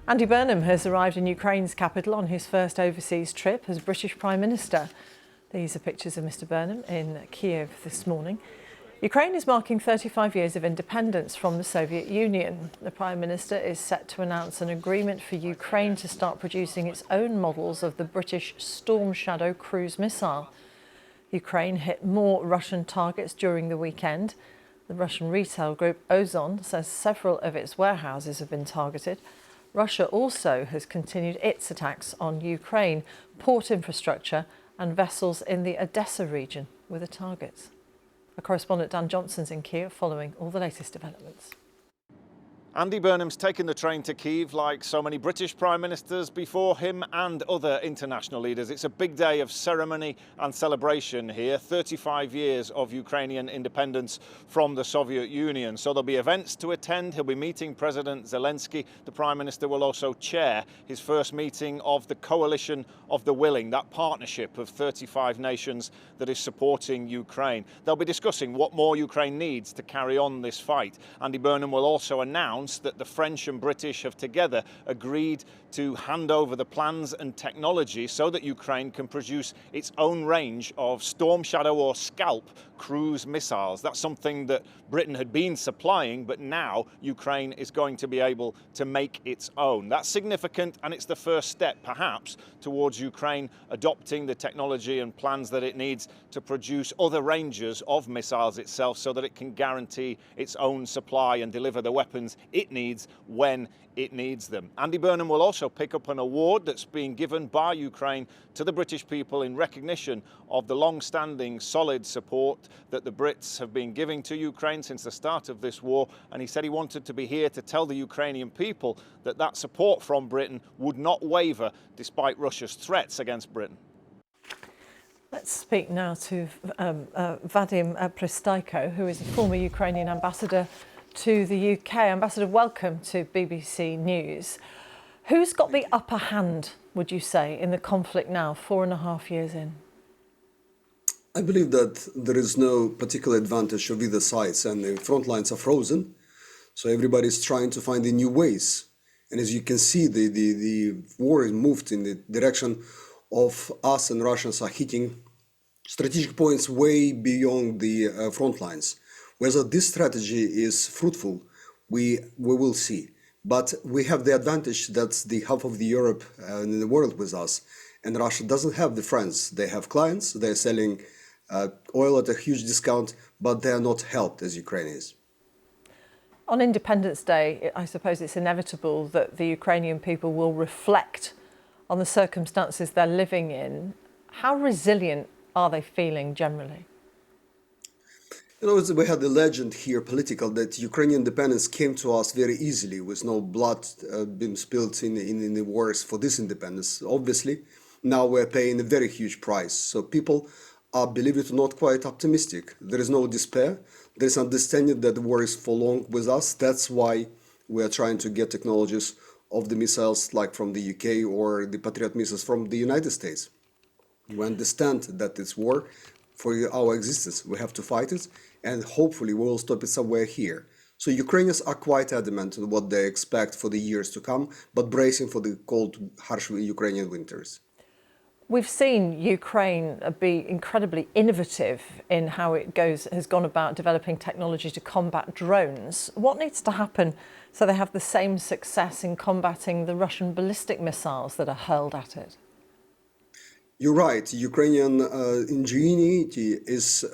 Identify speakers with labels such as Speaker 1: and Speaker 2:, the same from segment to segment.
Speaker 1: Andy Burnham has arrived in Ukraine's capital on his first overseas trip as British Prime Minister. These are pictures of Mr Burnham in Kyiv this morning. Ukraine is marking 35 years of independence from the Soviet Union. The Prime Minister is set to announce an agreement for Ukraine to start producing its own models of the British Storm Shadow cruise missile. Ukraine hit more Russian targets during the weekend. The Russian retail group Ozon says several of its warehouses have been targeted. Russia also has continued its attacks on Ukraine, port infrastructure and vessels in the Odessa region were the targets. Our correspondent Dan Johnson's in Kyiv following all the latest developments.
Speaker 2: Andy Burnham's taken the train to Kyiv like so many British Prime Ministers before him and other international leaders. It's a big day of ceremony and celebration here, 35 years of Ukrainian independence from the Soviet Union. So there'll be events to attend. He'll be meeting President Zelensky. The Prime Minister will also chair his first meeting of the Coalition of the Willing, that partnership of 35 nations that is supporting Ukraine. They'll be discussing what more Ukraine needs to carry on this fight. Andy Burnham will also announce that the French and British have together agreed to hand over the plans and technology so that Ukraine can produce its own range of Storm Shadow or Scalp cruise missiles. That's something that Britain had been supplying, but now Ukraine is going to be able to make its own. That's significant, and it's the first step, perhaps, towards Ukraine adopting the technology and plans that it needs to produce other ranges of missiles itself so that it can guarantee its own supply and deliver the weapons it needs when it needs them. Andy Burnham will also pick up an award that's being given by Ukraine to the British people in recognition of the long-standing solid support that the Brits have been giving to Ukraine since the start of this war. And he said he wanted to be here to tell the Ukrainian people that that support from Britain would not waver despite Russia's threats against Britain.
Speaker 1: Let's speak now to Vadim Pristaiko, who is a former Ukrainian ambassador to the UK. Ambassador, welcome to BBC News. Who's got the upper hand, would you say, in the conflict now, 4.5 years in?
Speaker 3: I believe that there is no particular advantage of either sides, and the front lines are frozen. So everybody's trying to find the new ways. And as you can see, the war is moved in the direction of us, and Russians are hitting strategic points way beyond the front lines. Whether this strategy is fruitful, we will see. But we have the advantage that the half of the Europe and the world with us, and Russia doesn't have the friends. They have clients, they're selling oil at a huge discount, but they are not helped as Ukraine is.
Speaker 1: On Independence Day, I suppose it's inevitable that the Ukrainian people will reflect on the circumstances they're living in. How resilient are they feeling generally?
Speaker 3: You know, we had the legend here, political, that Ukrainian independence came to us very easily with no blood being spilled in the wars for this independence. Obviously, now we're paying a very huge price. So people are, believe it or not, quite optimistic. There is no despair. There is understanding that the war is for long with us. That's why we are trying to get technologies of the missiles like from the UK or the Patriot missiles from the United States. We understand that it's war for our existence. We have to fight it, and hopefully we will stop it somewhere here. So Ukrainians are quite adamant on what they expect for the years to come, but bracing for the cold, harsh Ukrainian winters.
Speaker 1: We've seen Ukraine be incredibly innovative in how it has gone about developing technology to combat drones. What needs to happen so they have the same success in combating the Russian ballistic missiles that are hurled at it?
Speaker 3: You're right. Ukrainian ingenuity is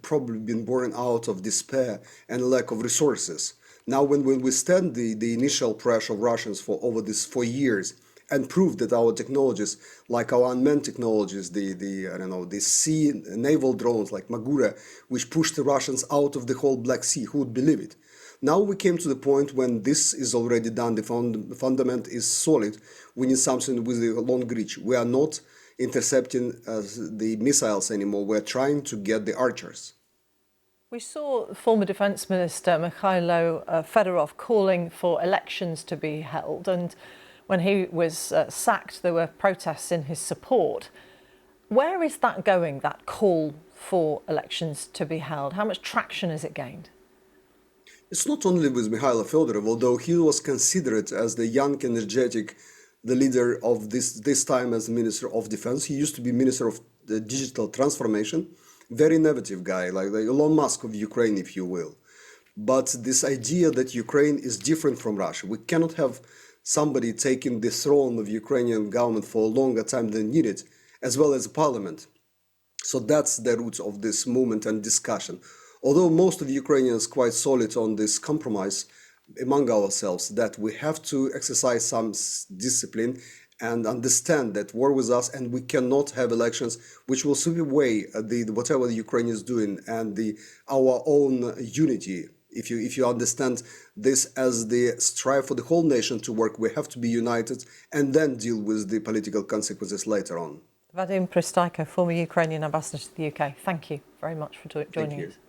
Speaker 3: probably been born out of despair and lack of resources. Now, when we withstand the initial pressure of Russians for over these 4 years and prove that our technologies, like our unmanned technologies, the sea naval drones like Magura, which pushed the Russians out of the whole Black Sea, who would believe it? Now we came to the point when this is already done, the fundament is solid. We need something with a long reach. We are not intercepting the missiles anymore. We're trying to get the archers.
Speaker 1: We saw former Defence Minister Mikhailo Fedorov calling for elections to be held, and when he was sacked, there were protests in his support. Where is that going, that call for elections to be held? How much traction has it gained?
Speaker 3: It's not only with Mikhail Fedorov, although he was considered as the young, energetic, the leader of this time as Minister of Defense. He used to be Minister of the Digital Transformation. Very innovative guy, like the Elon Musk of Ukraine, if you will. But this idea that Ukraine is different from Russia, we cannot have somebody taking the throne of Ukrainian government for a longer time than needed, as well as parliament. So that's the roots of this movement and discussion. Although most of Ukrainians quite solid on this compromise among ourselves, that we have to exercise some discipline and understand that war with us, and we cannot have elections which will sweep away whatever the Ukraine is doing and our own unity. If you understand this as the strive for the whole nation to work, we have to be united and then deal with the political consequences later on.
Speaker 1: Vadim Pristaiko, former Ukrainian ambassador to the UK, thank you very much for joining us.